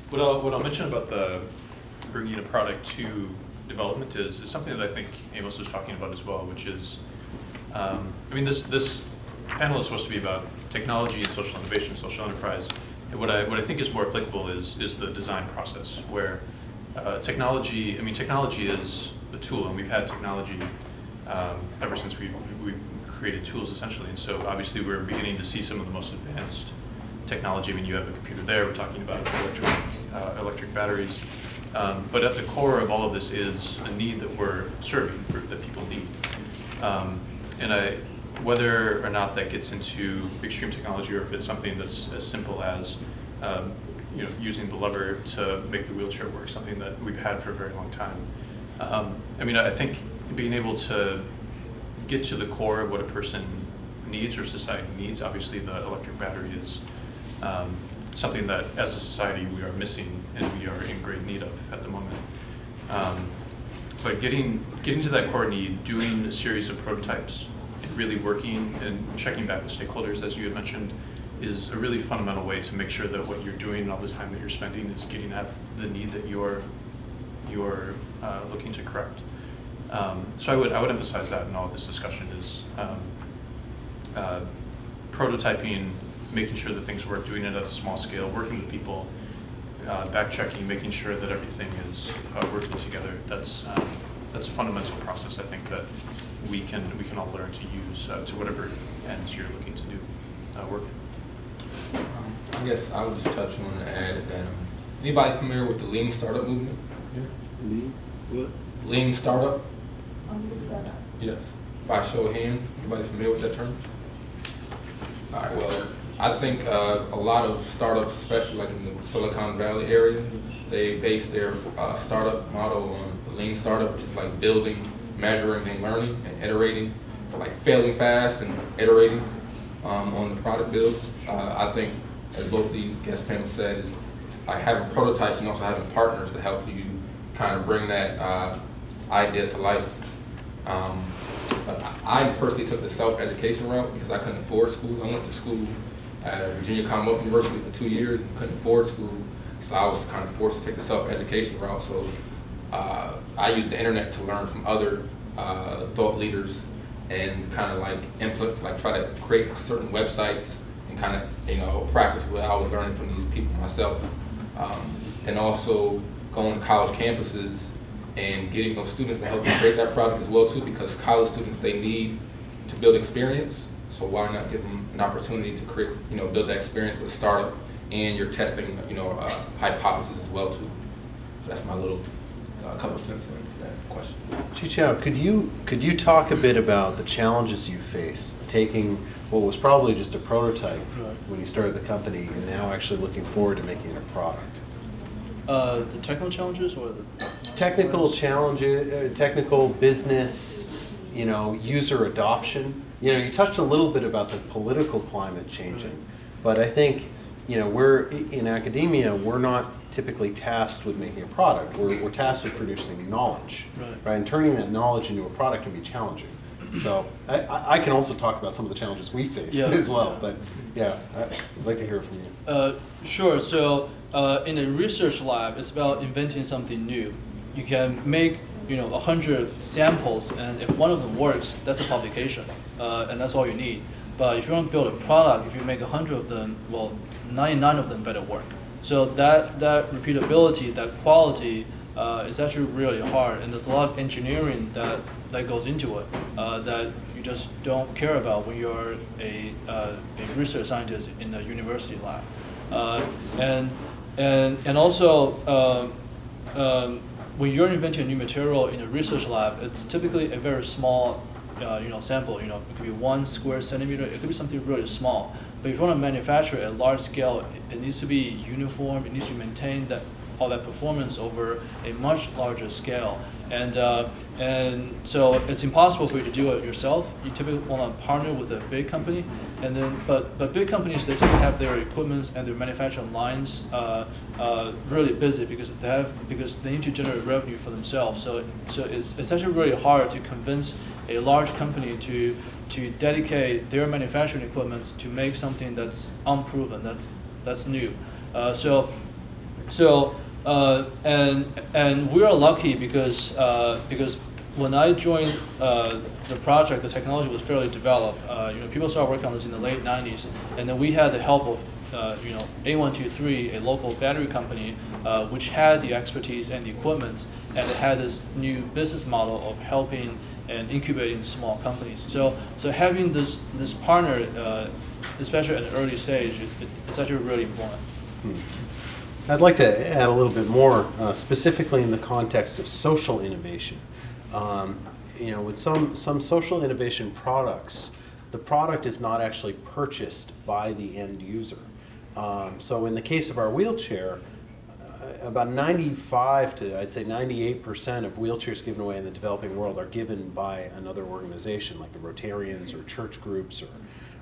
What I'll mention about the bringing a product to development is something that I think Amos was talking about as well, which is, I mean, this panel is supposed to be about technology and social innovation, social enterprise. And what I think is more applicable is the design process, where technology is the tool, and we've had technology ever since we created tools essentially. And so obviously we're beginning to see some of the most advanced technology. I mean, you have a computer there, we're talking about electric batteries. But at the core of all of this is a need that we're serving, that people need. And whether or not that gets into extreme technology, or if it's something that's as simple as using the lever to make the wheelchair work, something that we've had for a very long time. I mean, I think being able to get to the core of what a person needs or society needs, obviously the electric battery is something that as a society we are missing and we are in great need of at the moment. But getting to that core need, doing a series of prototypes, and really working and checking back with stakeholders, as you had mentioned, is a really fundamental way to make sure that what you're doing and all the time that you're spending is getting at the need that you're looking to correct. So I would emphasize that in all of this discussion is prototyping, making sure that things work, doing it at a small scale, working with people, back-checking, making sure that everything is working together. That's a fundamental process, I think, that we can all learn to use to whatever ends you're looking to do work. I guess I would just touch on and add that anybody familiar with the Lean Startup movement? Lean? What? Lean Startup? Startup. Yes. By show of hands, anybody familiar with that term? All right, well, I think a lot of startups, especially like in the Silicon Valley area, they base their startup model on the Lean Startup, which is like building, measuring, and learning, and iterating, so like failing fast and iterating on the product build. I think, as both these guest panels said, is like having prototypes and also having partners to help you kind of bring that idea to life. But I personally took the self-education route because I couldn't afford school. I went to school at Virginia Commonwealth University for 2 years and couldn't afford school, so I was kind of forced to take the self-education route. So I used the internet to learn from other thought leaders and kind of like try to create certain websites and kind of practice what I was learning from these people myself, and also going to college campuses and getting those students to help you create that product as well too, because college students, they need to build experience. So why not give them an opportunity to create, build that experience with a startup, and you're testing, hypothesis as well too. So that's my little couple cents into that question. Qiqiao, could you talk a bit about the challenges you faced taking what was probably just a prototype when you started the company and now actually looking forward to making it a product? The technical challenges or the Technical challenges, technical business, user adoption. You touched a little bit about the political climate changing, but I think, we're in academia, we're not typically tasked with making a product. We're tasked with producing knowledge, right? And turning that knowledge into a product can be challenging. So I can also talk about some of the challenges we faced as well, but yeah, I'd like to hear from you. Sure. So in a research lab, it's about inventing something new. You can make 100 samples, and if one of them works, that's a publication, and that's all you need. But if you want to build a product, if you make 100 of them, well, 99 of them better work. So that repeatability, that quality, is actually really hard, and there's a lot of engineering that goes into it that you just don't care about when you're a research scientist in a university lab, and also. When you're inventing a new material in a research lab, it's typically a very small, sample. It could be 1 square centimeter. It could be something really small. But if you want to manufacture at a large scale, it needs to be uniform. It needs to maintain all that performance over a much larger scale. And so it's impossible for you to do it yourself. You typically want to partner with a big company, and then but big companies, they typically have their equipment and their manufacturing lines really busy because they need to generate revenue for themselves. So it's actually really hard to convince a large company to dedicate their manufacturing equipment to make something that's unproven, that's new. So So and we are lucky because when I joined the project, the technology was fairly developed. People started working on this in the late '90s, and then we had the help of A123, a local battery company, which had the expertise and the equipment, and it had this new business model of helping and incubating small companies. So having this partner, especially at an early stage, is actually really important. I'd like to add a little bit more, specifically in the context of social innovation. With some social innovation products, the product is not actually purchased by the end user. So in the case of our wheelchair, about 95 to I'd say 98% of wheelchairs given away in the developing world are given by another organization like the Rotarians or church groups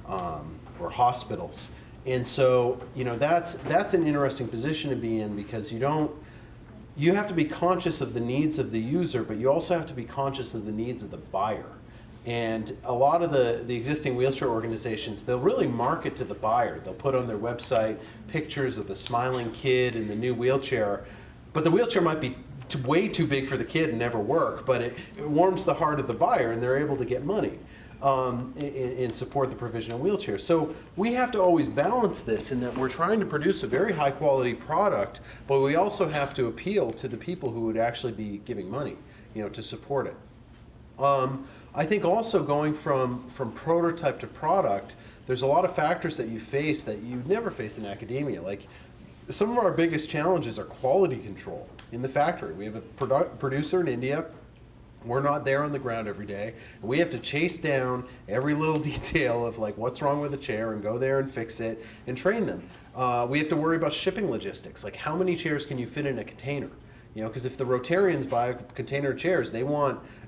or hospitals. And so that's an interesting position to be in, because you have to be conscious of the needs of the user, but you also have to be conscious of the needs of the buyer. And a lot of the existing wheelchair organizations, they'll really market to the buyer. They'll put on their website pictures of the smiling kid in the new wheelchair, but the wheelchair might be way too big for the kid and never work, but it warms the heart of the buyer, and they're able to get money and support the provision of wheelchairs. So we have to always balance this in that we're trying to produce a very high quality product, but we also have to appeal to the people who would actually be giving money, to support it. I think also going from prototype to product, there's a lot of factors that you face that you never faced in academia. Like, some of our biggest challenges are quality control in the factory. We have a producer in India. We're not there on the ground every day, and we have to chase down every little detail of like what's wrong with the chair and go there and fix it and train them. We have to worry about shipping logistics, like how many chairs can you fit in a container? Because if the Rotarians buy a container of chairs,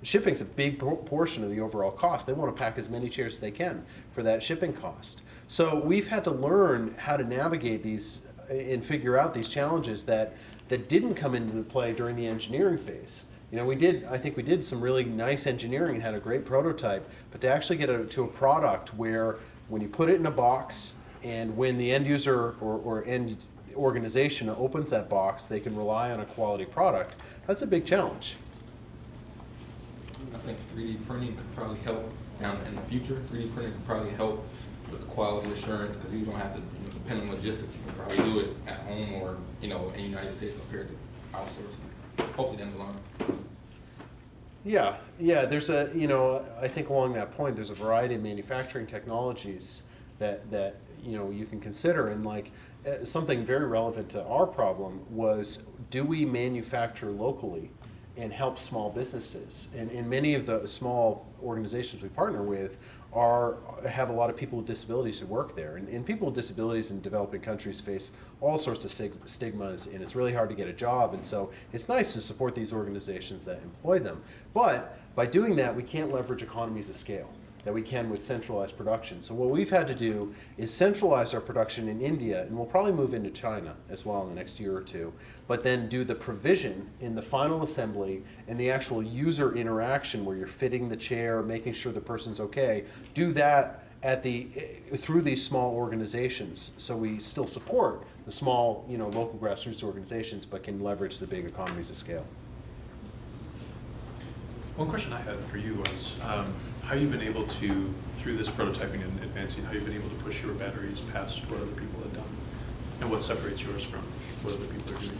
shipping's a big portion of the overall cost. They want to pack as many chairs as they can for that shipping cost. So we've had to learn how to navigate these and figure out these challenges that didn't come into play during the engineering phase. I think we did some really nice engineering and had a great prototype, but to actually get to a product where when you put it in a box and when the end user or end organization opens that box, they can rely on a quality product, that's a big challenge. I think 3D printing could probably help down in the future. 3D printing could probably help with quality assurance, because you don't have to depend on logistics. You can probably do it at home or in the United States compared to outsourcing. Hopefully down the line. Yeah. There's I think along that point, there's a variety of manufacturing technologies that you can consider, and something very relevant to our problem was, do we manufacture locally and help small businesses? And many of the small organizations we partner with have a lot of people with disabilities who work there. And people with disabilities in developing countries face all sorts of stigmas, and it's really hard to get a job. And so it's nice to support these organizations that employ them. But by doing that, we can't leverage economies of scale that we can with centralized production. So what we've had to do is centralize our production in India, and we'll probably move into China as well in the next year or two, but then do the provision in the final assembly and the actual user interaction where you're fitting the chair, making sure the person's okay, do that through these small organizations. So we still support the small, local grassroots organizations, but can leverage the big economies of scale. One question I had for you was how you've been able to, through this prototyping and advancing, how you've been able to push your batteries past what other people have done, and what separates yours from what other people are doing.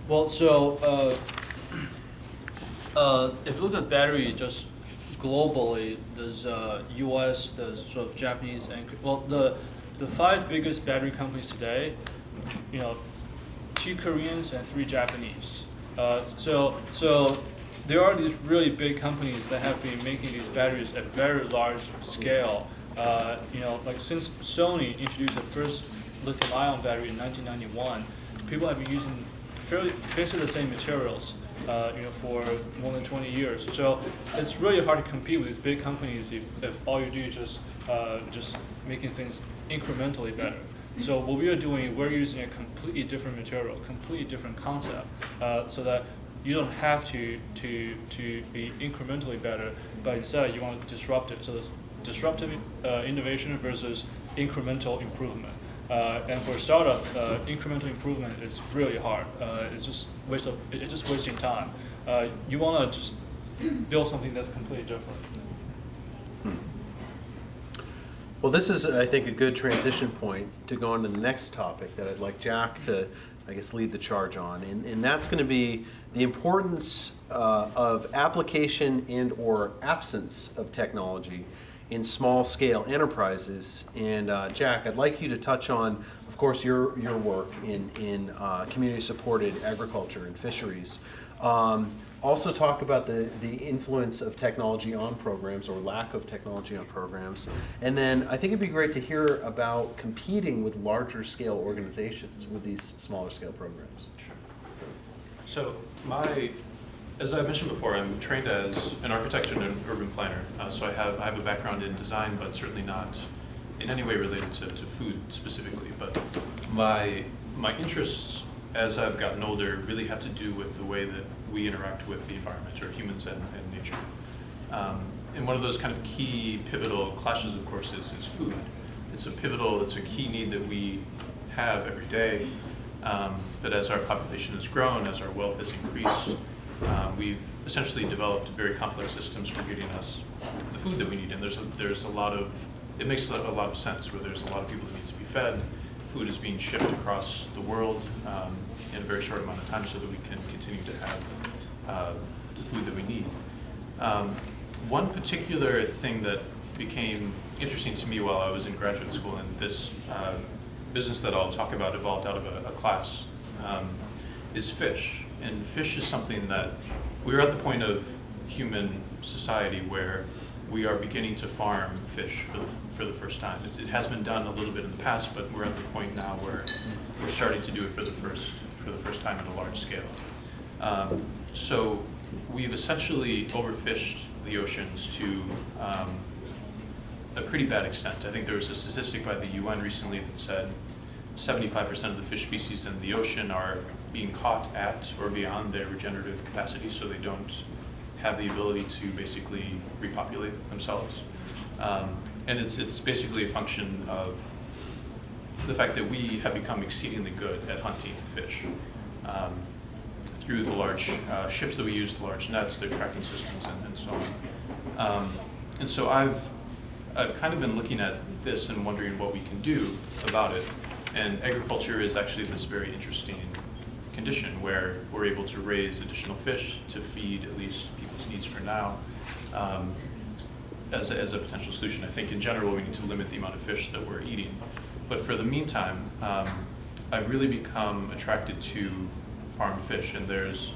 Well, so if you look at battery just globally, there's U.S., there's sort of Japanese, and the 5 biggest battery companies today, 2 Koreans and 3 Japanese. So there are these really big companies that have been making these batteries at very large scale. Since Sony introduced the first lithium-ion battery in 1991, people have been using basically the same materials, for more than 20 years. So it's really hard to compete with these big companies if all you do is just making things incrementally better. So what we are doing, we're using a completely different material, completely different concept, so that you don't have to be incrementally better, but instead you want to disrupt it. So it's disruptive innovation versus incremental improvement. And for a startup, incremental improvement is really hard. It's just it's just wasting time. You want to just build something that's completely different. Well, this is, I think, a good transition point to go on to the next topic that I'd like Jack to, I guess, lead the charge on. And that's going to be the importance of application and or absence of technology in small-scale enterprises. And Jack, I'd like you to touch on, of course, your work in community-supported agriculture and fisheries. Also talk about the influence of technology on programs or lack of technology on programs. And then I think it'd be great to hear about competing with larger scale organizations with these smaller scale programs. Sure. So as I mentioned before, I'm trained as an architect and an urban planner. So I have a background in design, but certainly not in any way related to food specifically. But my interests as I've gotten older really have to do with the way that we interact with the environment, or humans and nature. And one of those kind of key pivotal clashes, of course, is food. It's a key need that we have every day. But as our population has grown, as our wealth has increased, we've essentially developed very complex systems for getting us the food that we need. And there's a lot of, it makes a lot of sense where there's a lot of people that need to be fed. Food is being shipped across the world in a very short amount of time so that we can continue to have the food that we need. One particular thing that became interesting to me while I was in graduate school, and this business that I'll talk about evolved out of a class, is fish. And fish is something that we're at the point of human society where we are beginning to farm fish for the first time. It has been done a little bit in the past, but we're at the point now where we're starting to do it for the first time at a large scale. So we've essentially overfished the oceans to a pretty bad extent. I think there was a statistic by the UN recently that said 75% of the fish species in the ocean are being caught at or beyond their regenerative capacity, so they don't have the ability to basically repopulate themselves. And it's basically a function of the fact that we have become exceedingly good at hunting fish. Through the large ships that we use, the large nets, their tracking systems, and so on. And so I've kind of been looking at this and wondering what we can do about it. And agriculture is actually this very interesting condition where we're able to raise additional fish to feed at least people's needs for now as a potential solution. I think in general we need to limit the amount of fish that we're eating. But for the meantime, I've really become attracted to farmed fish, and there's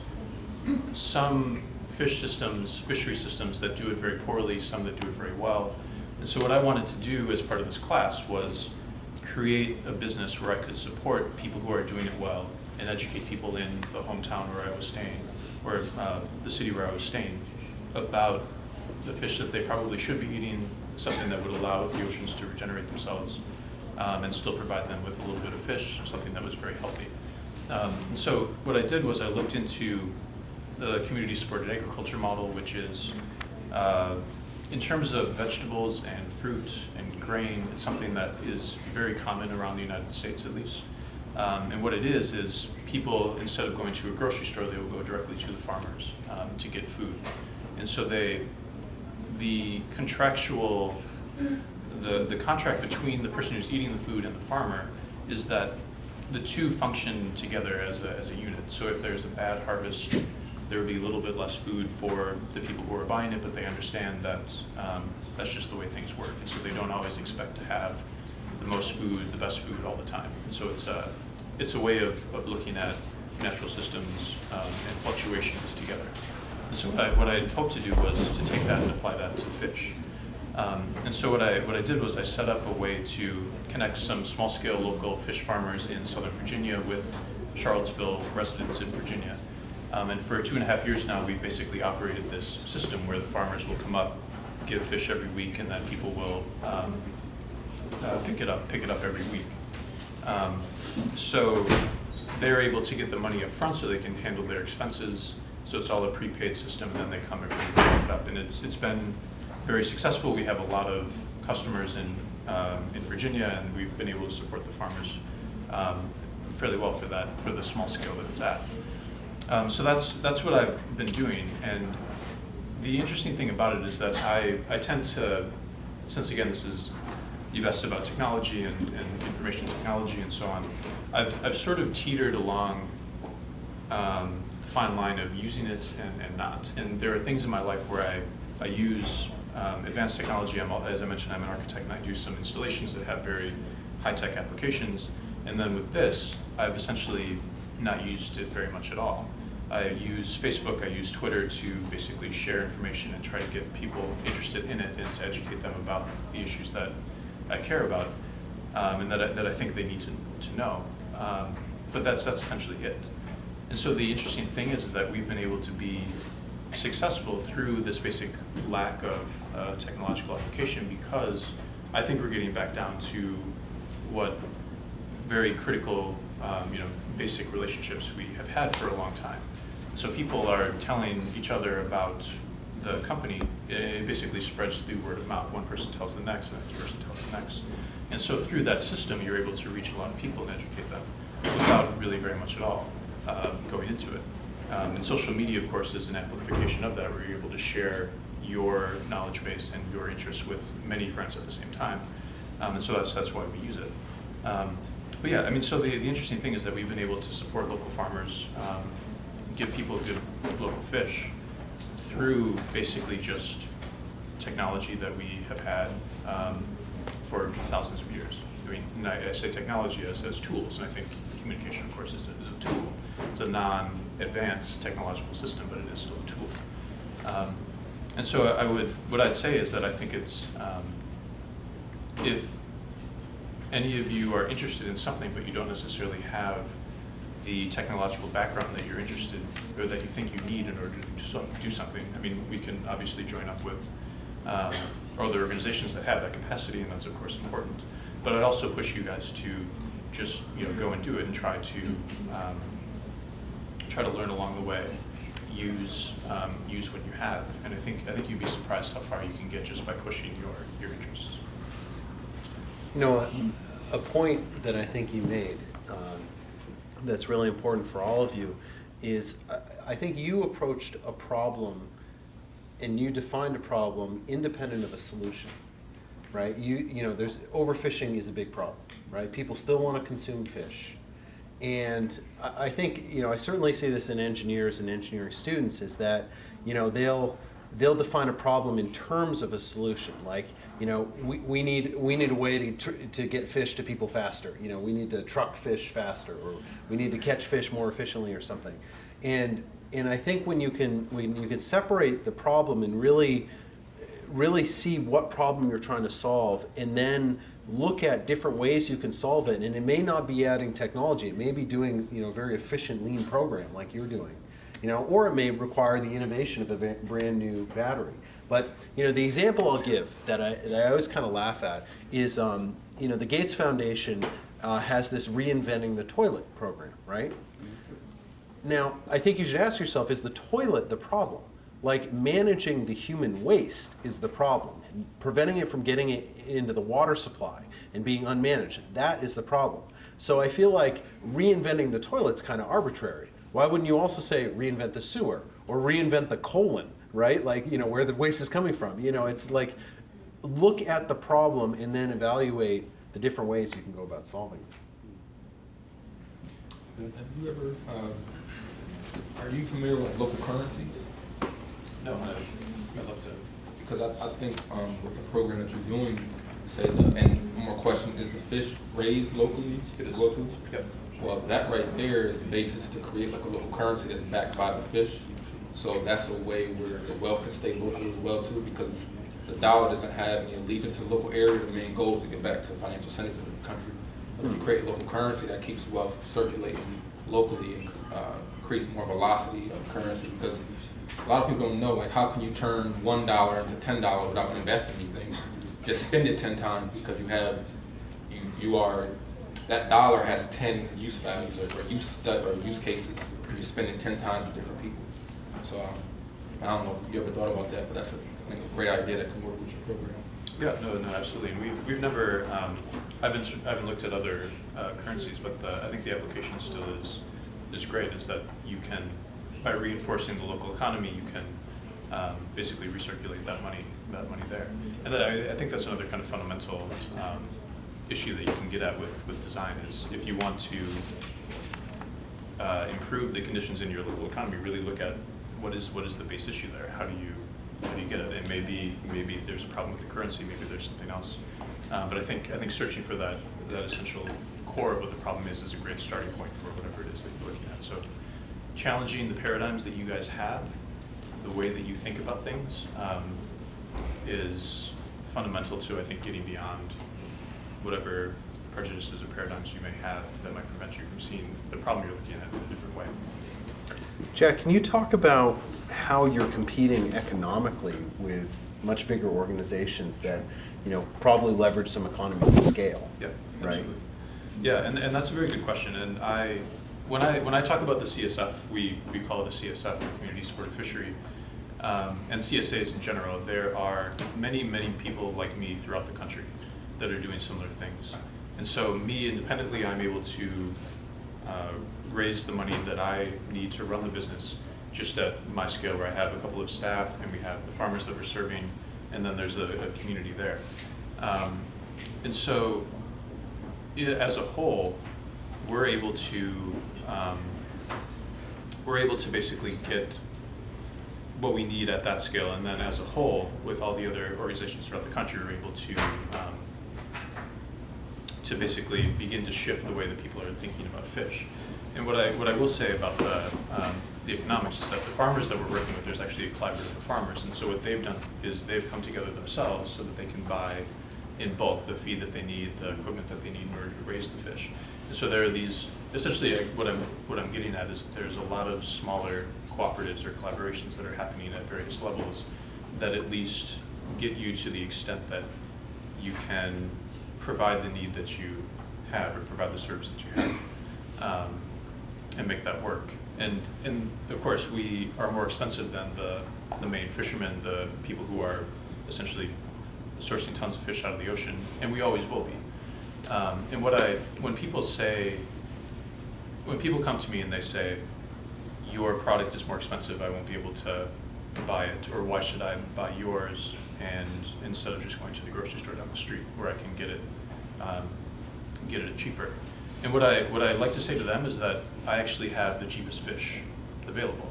some fishery systems that do it very poorly, some that do it very well. And so what I wanted to do as part of this class was create a business where I could support people who are doing it well and educate people in the hometown where I was staying, or the city where I was staying, about the fish that they probably should be eating, something that would allow the oceans to regenerate themselves, and still provide them with a little bit of fish, something that was very healthy. And so what I did was I looked into the community-supported agriculture model, which is, in terms of vegetables and fruit and grain, it's something that is very common around the United States at least. And what it is people, instead of going to a grocery store, they will go directly to the farmers to get food. And so the contract between the person who's eating the food and the farmer is that the two function together as a unit. So if there's a bad harvest, there would be a little bit less food for the people who are buying it, but they understand that that's just the way things work. And so they don't always expect to have the most food, the best food all the time. And so it's a way of looking at natural systems and fluctuations together. And so what I hoped to do was to take that and apply that to fish. And so what I did was I set up a way to connect some small-scale local fish farmers in Southern Virginia with Charlottesville residents in Virginia. And for 2.5 years now, we've basically operated this system where the farmers will come up, give fish every week, and then people will pick it up every week. So they're able to get the money up front so they can handle their expenses. So it's all a prepaid system, and then they come every week and pick it up. And it's been very successful. We have a lot of customers in in Virginia, and we've been able to support the farmers fairly well for the small scale that it's at. So that's what I've been doing, and the interesting thing about it is that I tend to, since again you've asked about technology and information technology and so on, I've sort of teetered along the fine line of using it and not. And there are things in my life where I use advanced technology. As I mentioned, I'm an architect, and I do some installations that have very high-tech applications. And then with this, I've essentially not used it very much at all. I use Facebook, I use Twitter to basically share information and try to get people interested in it and to educate them about the issues that I care about and that I think they need to know. But that's essentially it. And so the interesting thing is that we've been able to be successful through this basic lack of technological application, because I think we're getting back down to what very critical, basic relationships we have had for a long time. So people are telling each other about the company. It basically spreads through word of mouth. One person tells the next, the next person tells the next. And so through that system, you're able to reach a lot of people and educate them without really very much at all going into it. And social media, of course, is an amplification of that, where you're able to share your knowledge base and your interests with many friends at the same time. And so that's why we use it. But yeah, I mean, so the interesting thing is that we've been able to support local farmers, give people good local fish through basically just technology that we have had for thousands of years. I mean, I say technology as tools, and I think communication, of course, is a tool. It's a non-advanced technological system, but it is still a tool. And so what I'd say is that I think it's, if any of you are interested in something, but you don't necessarily have the technological background that you're interested, or that you think you need in order to do something, I mean, we can obviously join up with other organizations that have that capacity, and that's of course important. But I'd also push you guys to just go and do it and try to learn along the way. Use what you have, and I think you'd be surprised how far you can get just by pushing your interests. A point that I think you made that's really important for all of you is I think you approached a problem and you defined a problem independent of a solution, right? There's overfishing is a big problem, right? People still want to consume fish. And I think, I certainly see this in engineers and engineering students, is that, they'll define a problem in terms of a solution. Like, we need a way to get fish to people faster. We need to truck fish faster, or we need to catch fish more efficiently or something. And I think when you can separate the problem and really see what problem you're trying to solve, and then look at different ways you can solve it. And it may not be adding technology. It may be doing a very efficient lean program like you're doing. Or it may require the innovation of a brand new battery. But the example I'll give that I always kind of laugh at is the Gates Foundation has this Reinventing the Toilet program, right? Now, I think you should ask yourself, is the toilet the problem? Like, managing the human waste is the problem. Preventing it from getting it into the water supply and being unmanaged, that is the problem. So I feel like reinventing the toilet's kind of arbitrary. Why wouldn't you also say reinvent the sewer or reinvent the colon, right? Like, where the waste is coming from. It's like, look at the problem and then evaluate the different ways you can go about solving it. Have you ever, are you familiar with local currencies? No, I'd love to. Because I think with the program that you're doing, and one more question, is the fish raised locally? It is. Locally? Yep. Well, that right there is the basis to create like a local currency that's backed by the fish. So that's a way where the wealth can stay local as well too, because the dollar doesn't have any allegiance to the local area. The main goal is to get back to the financial centers of the country. But if you create a local currency that keeps wealth circulating locally and creates more velocity of currency, because a lot of people don't know, like, how can you turn $1 into $10 without investing anything? Just spend it 10 times, because that dollar has 10 use values or use cases. You spend it 10 times with different people. So I don't know if you ever thought about that, but that's a great idea that can work with your program. Yeah, no, absolutely. And we've never, I haven't looked at other currencies, but I think the application still is great, is that you can, by reinforcing the local economy, you can basically recirculate that money there. And that, I think that's another kind of fundamental issue that you can get at with design, is if you want to improve the conditions in your local economy, really look at what is the base issue there. How do you get it? And maybe there's a problem with the currency, maybe there's something else. But I think searching for that essential core of what the problem is a great starting point for whatever it is that you're looking at. So challenging the paradigms that you guys have, the way that you think about things, is fundamental to, I think, getting beyond whatever prejudices or paradigms you may have that might prevent you from seeing the problem you're looking at in a different way. Jack, can you talk about how you're competing economically with much bigger organizations that, you know, probably leverage some economies of scale? Yeah, right? absolutely. Yeah, and that's a very good question. And when I talk about the CSF, we call it a CSF, Community Supported Fishery, and CSAs in general. There are many people like me throughout the country that are doing similar things. And so me, independently, I'm able to raise the money that I need to run the business just at my scale, where I have a couple of staff and we have the farmers that we're serving, and then there's a community there. And so as a whole, we're able to basically get what we need at that scale, and then as a whole, with all the other organizations throughout the country, we're able to basically begin to shift the way that people are thinking about fish. And what I will say about the economics is that the farmers that we're working with, there's actually a collaborative of farmers, and so what they've done is they've come together themselves so that they can buy in bulk the feed that they need, the equipment that they need in order to raise the fish. And so there are these, essentially what I'm getting at is there's a lot of smaller cooperatives or collaborations that are happening at various levels that at least get you to the extent that you can provide the need that you have, or provide the service that you have, and make that work. And of course, we are more expensive than the main fishermen, the people who are essentially sourcing tons of fish out of the ocean, and we always will be. And when people come to me and they say, your product is more expensive, I won't be able to buy it, or why should I buy yours, and instead of just going to the grocery store down the street where I can get it cheaper. And what I like to say to them is that I actually have the cheapest fish available.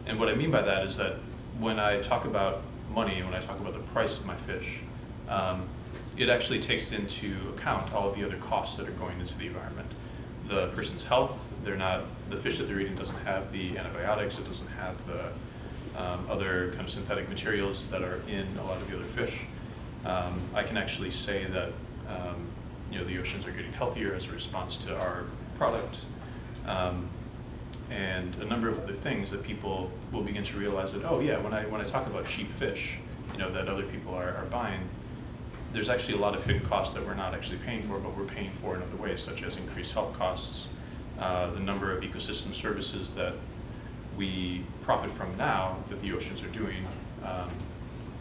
And what I mean by that is that when I talk about money and when I talk about the price of my fish, it actually takes into account all of the other costs that are going into the environment. The person's health, the fish that they're eating doesn't have the antibiotics, it doesn't have the other kind of synthetic materials that are in a lot of the other fish. I can actually say that the oceans are getting healthier as a response to our product, and a number of other things that people will begin to realize that, oh yeah, when I talk about cheap fish, that other people are buying, there's actually a lot of hidden costs that we're not actually paying for, but we're paying for in other ways, such as increased health costs, the number of ecosystem services that we profit from now that the oceans are doing,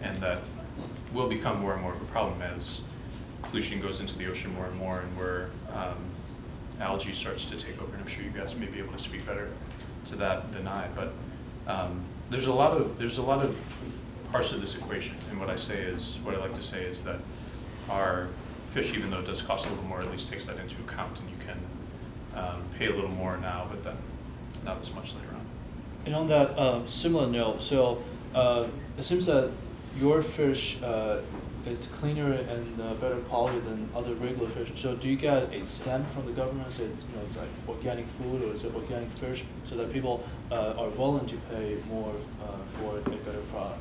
and that will become more and more of a problem as pollution goes into the ocean more and more, and where algae starts to take over. And I'm sure you guys may be able to speak better to that than I. But there's a lot of parts of this equation. And what I like to say is that our fish, even though it does cost a little more, at least takes that into account, and you can pay a little more now, but then not as much later on. And on that similar note, so it seems that your fish is cleaner and better quality than other regular fish. So do you get a stamp from the government that says, it's like organic food, or is it organic fish, so that people are willing to pay more for a better product?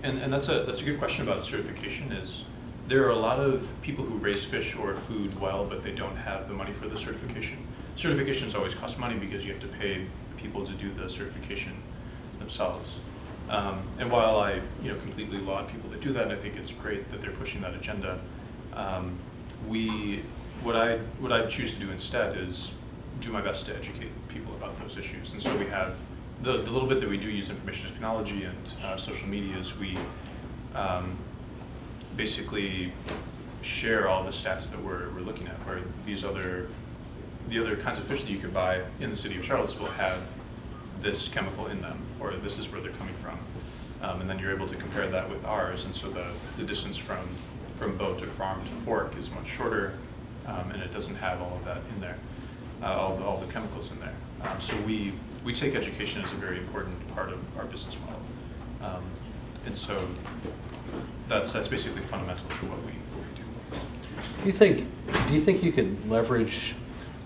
And that's a good question about certification. Is there are a lot of people who raise fish or food well, but they don't have the money for the certification. Certifications always cost money because you have to pay people to do the certification themselves. And while I completely laud people that do that, and I think it's great that they're pushing that agenda, what I choose to do instead is do my best to educate people about those issues. And so we have the little bit that we do use information technology and social media is we basically share all the stats that we're looking at, where the other kinds of fish that you could buy in the city of Charlottesville have this chemical in them, or this is where they're coming from. And then you're able to compare that with ours, and so the distance from boat to farm to fork is much shorter, and it doesn't have all of that in there, all the chemicals in there. So we take education as a very important part of our business model. And so that's basically fundamental to what we do. Do you think you could leverage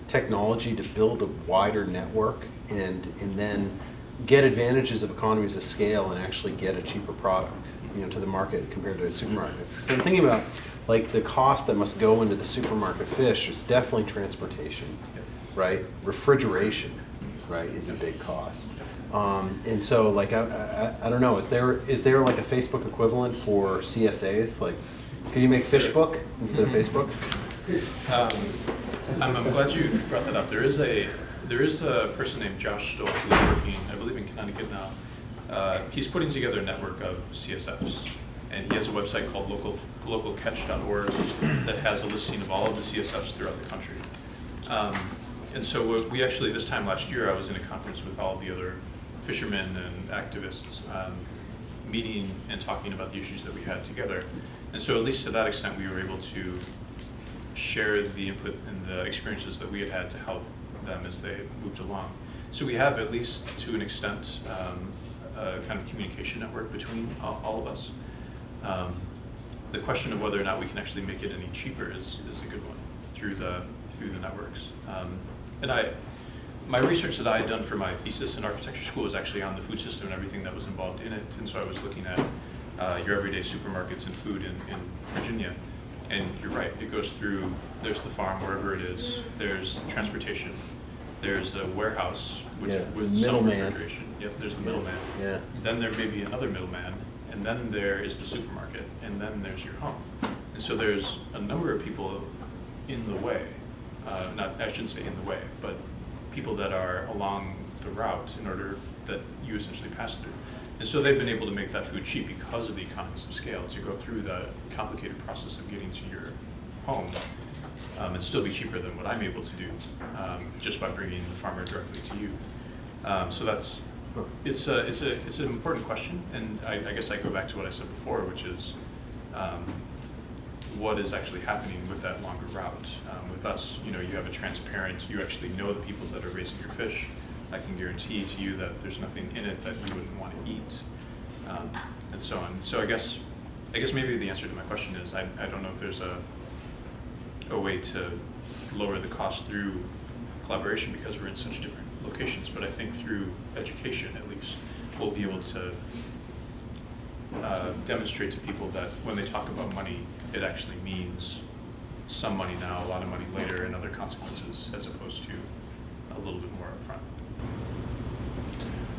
technology to build a wider network and then get advantages of economies of scale and actually get a cheaper product, to the market compared to supermarkets? Because I'm thinking about like the cost that must go into the supermarket fish is definitely transportation, right? Refrigeration, right, is a big cost. And so like I don't know, is there like a Facebook equivalent for CSAs? Like, could you make Fishbook instead of Facebook? I'm glad you brought that up. There is a person named Josh Stoll who's working, I believe, in Connecticut now. He's putting together a network of CSFs, and he has a website called localcatch.org that has a listing of all of the CSFs throughout the country. And so we actually, this time last year, I was in a conference with all of the other fishermen and activists, meeting and talking about the issues that we had together. And so at least to that extent, we were able to share the input and the experiences that we had to help them as they moved along. So we have, at least to an extent, a kind of communication network between all of us. The question of whether or not we can actually make it any cheaper is a good one through the networks. And my research that I had done for my thesis in architecture school was actually on the food system and everything that was involved in it. And so I was looking at your everyday supermarkets and food in Virginia. And you're right, it goes through, there's the farm, wherever it is, there's transportation, there's a warehouse, with some middleman. refrigeration. Yep, there's the middleman. Yeah. Then there may be another middleman, and then there is the supermarket, and then there's your home. And so there's a number of people in the way, I shouldn't say in the way, but people that are along the route in order that you essentially pass through. And so they've been able to make that food cheap because of the economies of scale, to go through the complicated process of getting to your home and still be cheaper than what I'm able to do just by bringing the farmer directly to you. So it's an important question, and I guess I go back to what I said before, which is what is actually happening with that longer route. With us, you have a transparent, you actually know the people that are raising your fish. I can guarantee to you that there's nothing in it that you wouldn't want to eat, and so on. So I guess maybe the answer to my question is I don't know if there's a way to lower the cost through collaboration because we're in such different locations, but I think through education at least we'll be able to demonstrate to people that when they talk about money, it actually means some money now, a lot of money later, and other consequences, as opposed to a little bit more upfront.